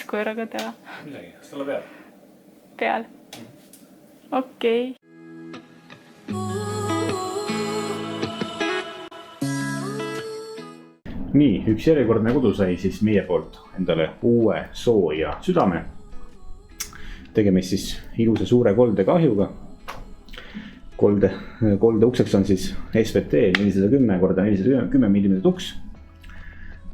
koeraga teha? Midagi, kas talle peal? Peal. Okei. Nii, üks järjekordne kodu sai siis meie poolt endale uue sooja südame. Tegemist siis ilusa suure koldega ahjuga. Kolde ukseks on siis SVT 410 x 410 mm uks.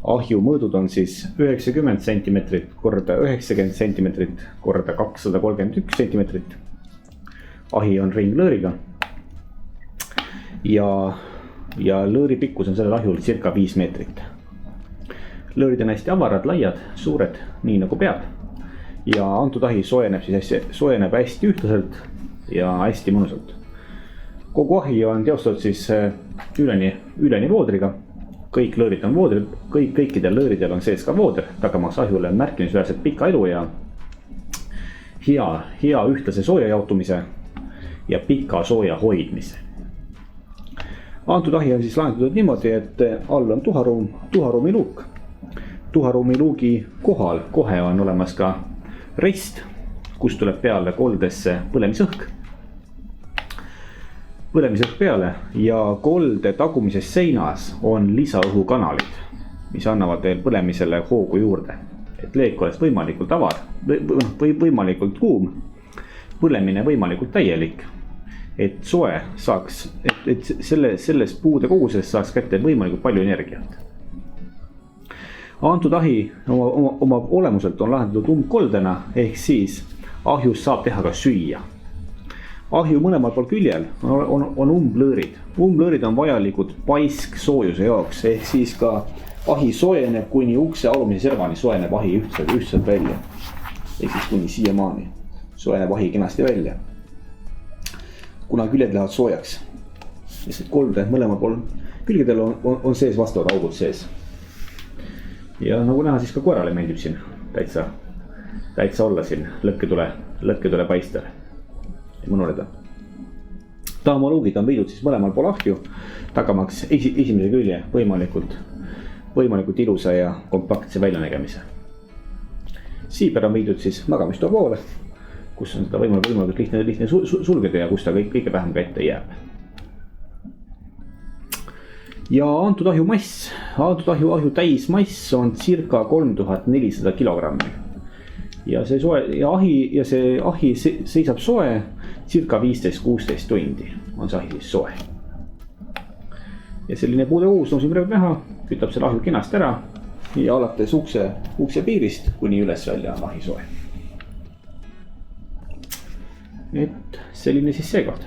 Ahju mõõdud on siis 90 cm x 90 cm x 231 cm. Ahi on ringlõõriga. Ja lõõri pikkus on sellel ahjul circa 5 meetrit. Lõõrid on hästi avarad, laiad, suured, nii nagu peab. Ja antud ahi soojeneb hästi ühtlaselt ja hästi mõnusalt. Kogu ahi on teostatud siis üleni voodriga. Kõik lõõrid on voodrid, kõikidel lõõridel on sees ka vooder, tagamaks ahjule märkimisväärselt pika elu ja hea ühtlase sooja jaotumise ja pika sooja hoidmise. Antud ahi on siis lahendatud niimoodi, et all on tuharuumi luuk. Tuharuumi luugi kohal kohe on olemas ka rist, kus tuleb peale koldesse põlemisõhk. Põlemisõhk peale ja kolde tagumises seinas on lisaõhukanalid, mis annavad veel põlemisele hoogu juurde. Et leek oleks võimalikult avar või võimalikult kuum, põlemine võimalikult täielik. Et soe saaks, et selles puude koguses saaks kätte võimalikult palju energiat. Antud ahi oma olemuselt on lahendatud umbkoldena, ehk siis ahjus saab teha ka süüa. Ahju mõlemal pool küljel on umblõõrid. Umblõõrid on vajalikud paisk soojuse jaoks, ehk siis ka ahi soojeneb kuni ukse alumise servani soojeneb ahi ühtselt välja. Ehk siis kuni siiamaani soojeneb ahi kenasti välja. Kuna küljed lähevad soojaks. Lihtsalt kolde mõlemal pool külgedel on sees vastavad augud sees. Ja nagu näha, siis ka koerale meeldib siin täitsa olla siin lõkketule paistel. Mõnuleda. Taamaluugid on viidud siis mõlemal pool ahju, tagamaks esimese külje võimalikult ilusa ja kompaktse väljanägemise. Siiber on viidud siis magamistoa poole, kus on seda võimalikult lihtne sulgeda ja kus ta kõige vähem kätte jääb. Ja antud ahju mass, ahju täismass on circa 3400 kilogrammi. Ja see ahi seisab soe circa 15-16 tundi on see ahi siis soe. Ja selline puude uus on siin praegu näha, kütab selle ahju kenasti ära ja alates ukse piirist kuni üles välja on ahi soe. Et selline siis seekord.